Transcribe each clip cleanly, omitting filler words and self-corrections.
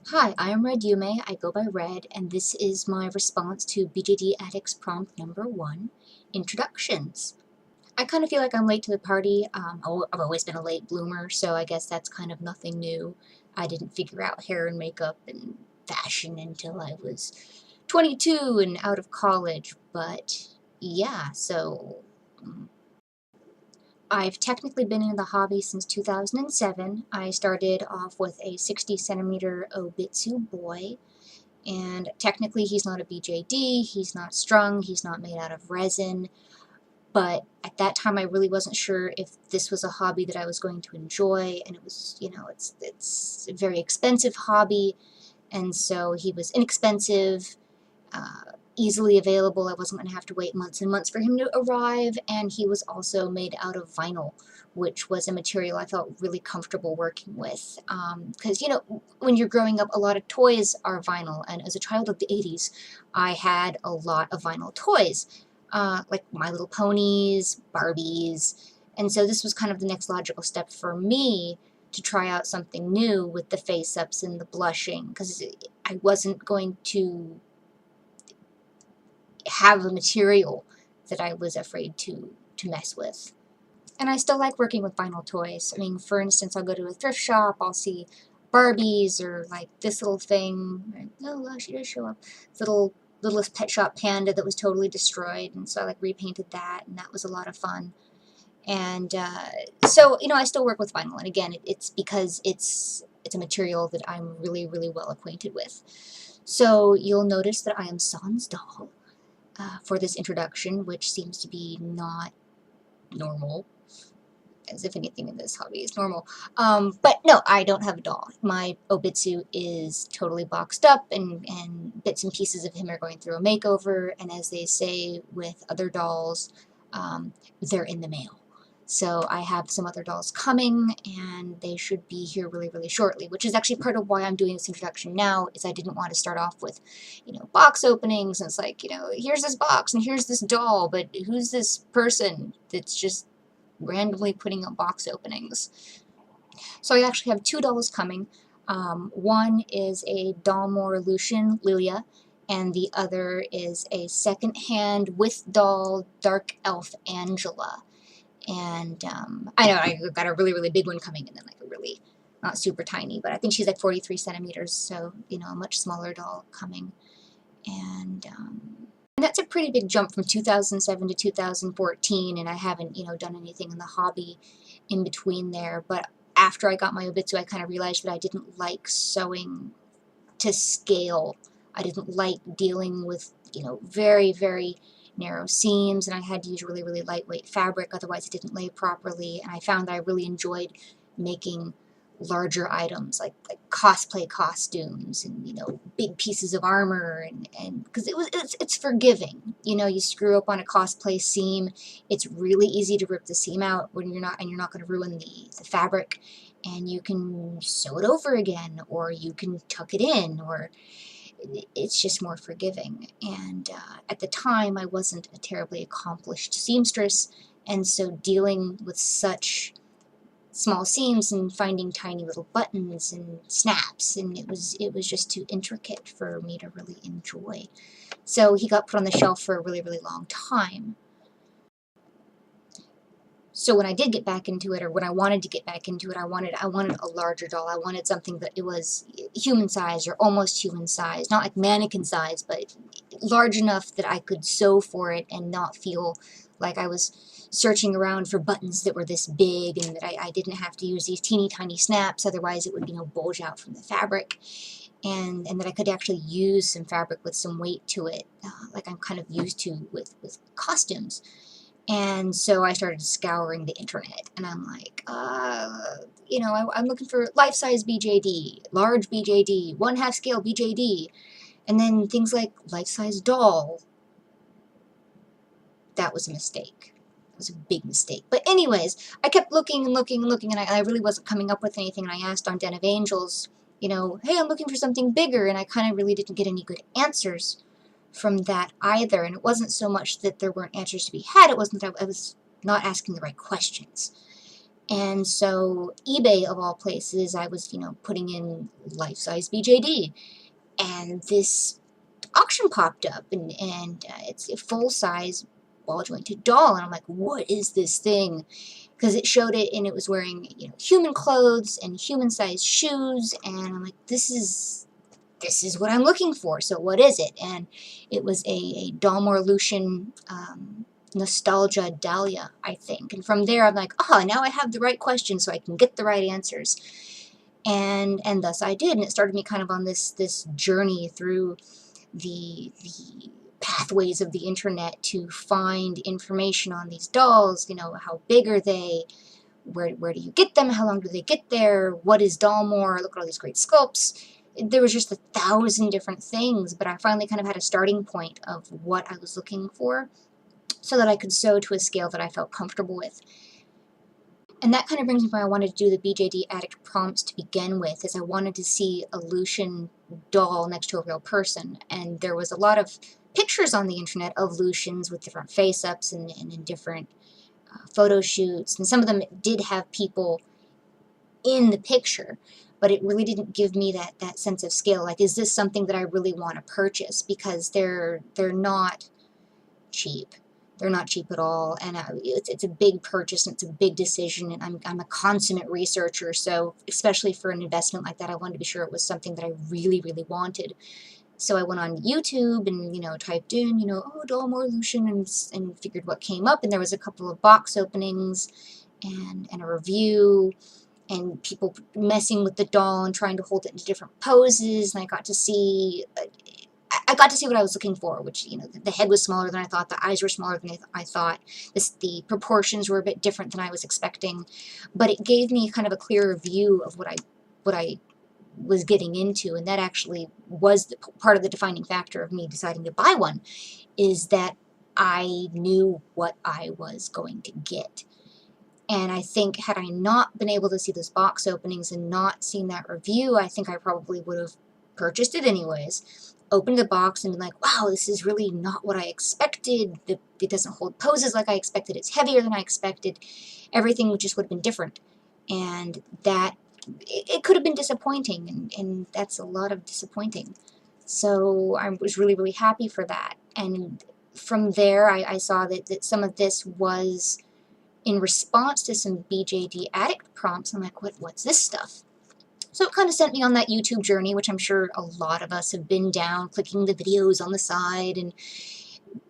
Hi, I'm RedYume. I go by Red, and this is my response to BJD Addicts prompt number 1, Introductions. I kind of feel like I'm late to the party. I've always been a late bloomer, so I guess that's kind of nothing new. I didn't figure out hair and makeup and fashion until I was 22 and out of college, but yeah, so I've technically been in the hobby since 2007. I started off with a 60 centimeter Obitsu boy. And technically he's not a BJD, he's not strung, he's not made out of resin, but at that time I really wasn't sure if this was a hobby that I was going to enjoy, and it was, it's a very expensive hobby, and so he was inexpensive, easily available. I wasn't going to have to wait months and months for him to arrive, and he was also made out of vinyl, which was a material I felt really comfortable working with. Because, when you're growing up, a lot of toys are vinyl, and as a child of the 80s, I had a lot of vinyl toys, like My Little Ponies, Barbies, and so this was kind of the next logical step for me to try out something new with the face-ups and the blushing, because I wasn't going to have a material that I was afraid to mess with. And I still like working with vinyl toys. I mean, for instance, I'll go to a thrift shop, I'll see Barbies or like this little thing. Oh, wow, she does show up. Littlest Pet Shop Panda that was totally destroyed, and so I like repainted that, and that was a lot of fun. And so, I still work with vinyl, and again, it's because it's a material that I'm really, really well acquainted with. So you'll notice that I am sans doll for this introduction, which seems to be not normal, as if anything in this hobby is normal. But no, I don't have a doll. My Obitsu is totally boxed up, and bits and pieces of him are going through a makeover, and as they say with other dolls, they're in the mail. So I have some other dolls coming, and they should be here really, really shortly, which is actually part of why I'm doing this introduction now, is I didn't want to start off with, box openings, and it's like, here's this box, and here's this doll, but who's this person that's just randomly putting up box openings? So I actually have 2 dolls coming. One is a Dalmor Lucian Lilia, and the other is a second-hand with doll Dark Elf Angela. And I know I got a really, really big one coming, and then like a really not super tiny, but I think she's like 43 centimeters, so a much smaller doll coming. And that's a pretty big jump from 2007 to 2014, and I haven't done anything in the hobby in between there. But after I got my Obitsu, I kind of realized that I didn't like sewing to scale. I didn't like dealing with very, very narrow seams, and I had to use really, really lightweight fabric, otherwise it didn't lay properly. And I found that I really enjoyed making larger items like cosplay costumes, and big pieces of armor, and because it's forgiving. You screw up on a cosplay seam, it's really easy to rip the seam out when you're not going to ruin the fabric, and you can sew it over again, or you can tuck it in, or it's just more forgiving. And at the time, I wasn't a terribly accomplished seamstress, and so dealing with such small seams and finding tiny little buttons and snaps, and it was just too intricate for me to really enjoy. So he got put on the shelf for a really, really long time. So when I did get back into it, or when I wanted to get back into it, I wanted a larger doll. I wanted something that it was human size or almost human size, not like mannequin size, but large enough that I could sew for it and not feel like I was searching around for buttons that were this big, and that I didn't have to use these teeny tiny snaps, otherwise it would bulge out from the fabric, and that I could actually use some fabric with some weight to it, like I'm kind of used to with costumes. And so I started scouring the internet, and I'm like, I'm looking for life-size BJD, large BJD, 1/2 scale BJD, and then things like life-size doll. That was a mistake. It was a big mistake. But anyways, I kept looking and looking and looking, and I really wasn't coming up with anything, and I asked on Den of Angels, hey, I'm looking for something bigger, and I kind of really didn't get any good answers from that either. And it wasn't so much that there weren't answers to be had, it wasn't that I was not asking the right questions. And so eBay, of all places, I was, putting in life-size BJD, and this auction popped up, and it's a full-size ball-jointed doll, and I'm like, what is this thing? Because it showed it, and it was wearing, human clothes and human-sized shoes, and I'm like, this is what I'm looking for, so what is it? And it was a Dalmor Lucian Nostalgia Dahlia, I think. And from there, I'm like, oh, now I have the right question, so I can get the right answers. And thus I did, and it started me kind of on this journey through the pathways of the internet to find information on these dolls. How big are they? Where do you get them? How long do they get there? What is Dalmor? Look at all these great sculpts. There was just 1,000 different things, but I finally kind of had a starting point of what I was looking for so that I could sew to a scale that I felt comfortable with. And that kind of brings me why I wanted to do the BJD Addict prompts to begin with, is I wanted to see a Lucian doll next to a real person. And there was a lot of pictures on the internet of Lucians with different face-ups and in different photo shoots. And some of them did have people in the picture, but it really didn't give me that sense of scale. Like, is this something that I really want to purchase? Because they're not cheap. They're not cheap at all, and it's a big purchase, and it's a big decision, and I'm a consummate researcher, so especially for an investment like that, I wanted to be sure it was something that I really, really wanted. So I went on YouTube and, typed in, Dalmor Lucian, and figured what came up, and there was a couple of box openings and a review, and people messing with the doll and trying to hold it in different poses, and I got to see what I was looking for, which, the head was smaller than I thought, the eyes were smaller than I thought, the proportions were a bit different than I was expecting, but it gave me kind of a clearer view of what I was getting into, and that actually was part of the defining factor of me deciding to buy one, is that I knew what I was going to get. And I think had I not been able to see those box openings and not seen that review, I think I probably would have purchased it anyways. Opened the box and been like, wow, this is really not what I expected. It doesn't hold poses like I expected. It's heavier than I expected. Everything just would have been different. And that, it could have been disappointing, and that's a lot of disappointing. So I was really, really happy for that. And from there, I saw that some of this was in response to some BJD Addict prompts. I'm like, what's this stuff? So it kind of sent me on that YouTube journey, which I'm sure a lot of us have been down, clicking the videos on the side and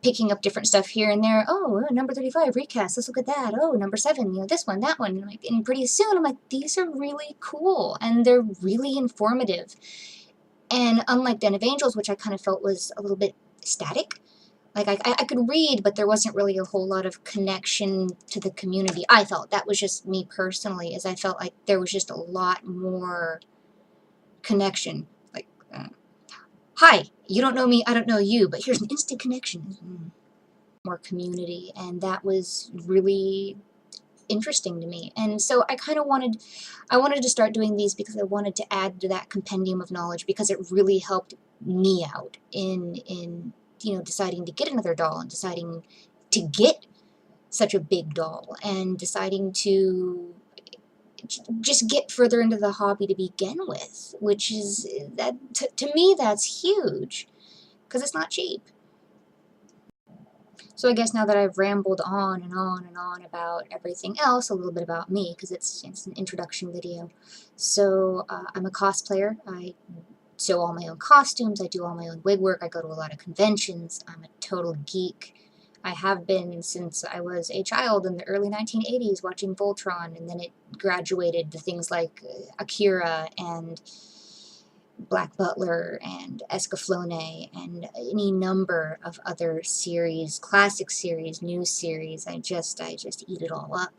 picking up different stuff here and there. Oh, number 35, recast, let's look at that. Oh, number 7, this one, that one. And pretty soon I'm like, these are really cool, and they're really informative. And unlike Den of Angels, which I kind of felt was a little bit static, like, I could read, but there wasn't really a whole lot of connection to the community. I felt that was just me personally, as I felt like there was just a lot more connection. Like, hi, you don't know me, I don't know you, but here's an instant connection. More community, and that was really interesting to me. And so I kind of wanted to start doing these because I wanted to add to that compendium of knowledge, because it really helped me out in deciding to get another doll, and deciding to get such a big doll, and deciding to just get further into the hobby to begin with, which is, that to me, that's huge, because it's not cheap. So I guess now that I've rambled on and on and on about everything else, a little bit about me, because it's an introduction video. So I'm a cosplayer. I sew all my own costumes, I do all my own wig work, I go to a lot of conventions, I'm a total geek. I have been since I was a child in the early 1980s watching Voltron, and then it graduated to things like Akira and Black Butler and Escaflowne and any number of other series, classic series, new series. I just eat it all up.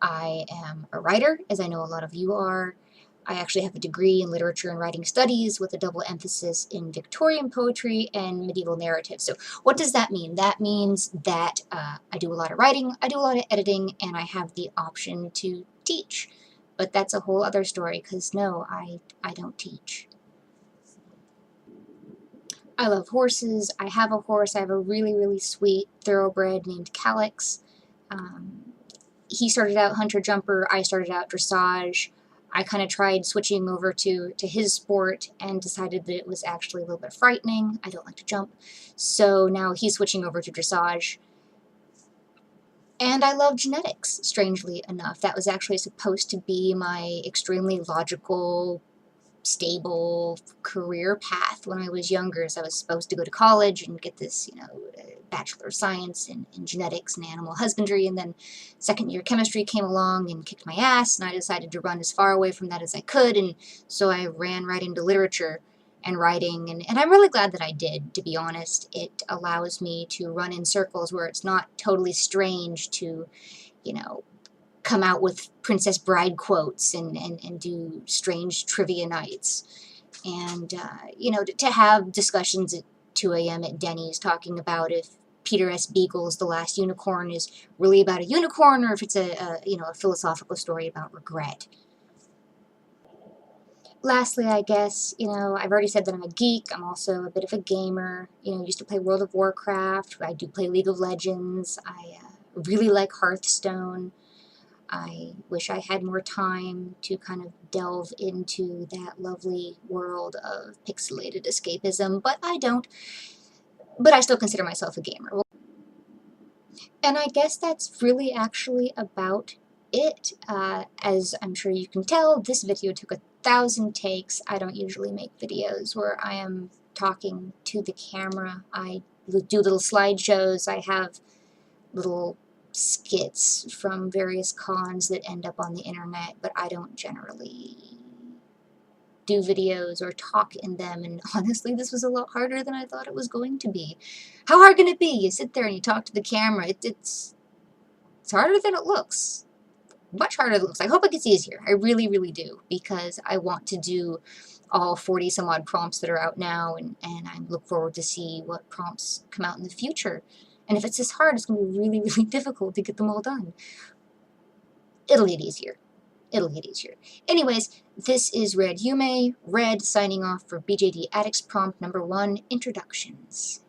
I am a writer, as I know a lot of you are. I actually have a degree in literature and writing studies with a double emphasis in Victorian poetry and medieval narrative. So what does that mean? That means that I do a lot of writing, I do a lot of editing, and I have the option to teach. But that's a whole other story, because no, I don't teach. I love horses. I have a horse. I have a really, really sweet thoroughbred named Calix. he started out hunter-jumper, I started out dressage. I kind of tried switching over to his sport and decided that it was actually a little bit frightening. I don't like to jump. So now he's switching over to dressage. And I love genetics, strangely enough. That was actually supposed to be my extremely logical, stable career path when I was younger. So I was supposed to go to college and get this, Bachelor of Science in genetics and animal husbandry, and then second year chemistry came along and kicked my ass, and I decided to run as far away from that as I could, and so I ran right into literature and writing, and I'm really glad that I did, to be honest. It allows me to run in circles where it's not totally strange to, come out with Princess Bride quotes and do strange trivia nights. And, to have discussions at 2 a.m. at Denny's talking about if Peter S. Beagle's The Last Unicorn is really about a unicorn or if it's a philosophical story about regret. Lastly, I guess, I've already said that I'm a geek. I'm also a bit of a gamer. Used to play World of Warcraft. I do play League of Legends. I really like Hearthstone. I wish I had more time to kind of delve into that lovely world of pixelated escapism, but I don't. But I still consider myself a gamer. And I guess that's really actually about it. As I'm sure you can tell, this video took 1,000 takes. I don't usually make videos where I am talking to the camera. I do little slideshows. I have little skits from various cons that end up on the internet, but I don't generally do videos or talk in them, and honestly, this was a lot harder than I thought it was going to be. How hard can it be? You sit there and you talk to the camera. It's harder than it looks. Much harder than it looks. I hope it gets easier. I really, really do, because I want to do all 40 some odd prompts that are out now, and I look forward to see what prompts come out in the future. And if it's this hard, it's going to be really, really difficult to get them all done. It'll get easier. It'll get easier. Anyways, this is RedYume, Red signing off for BJD Addicts prompt number 1, Introductions.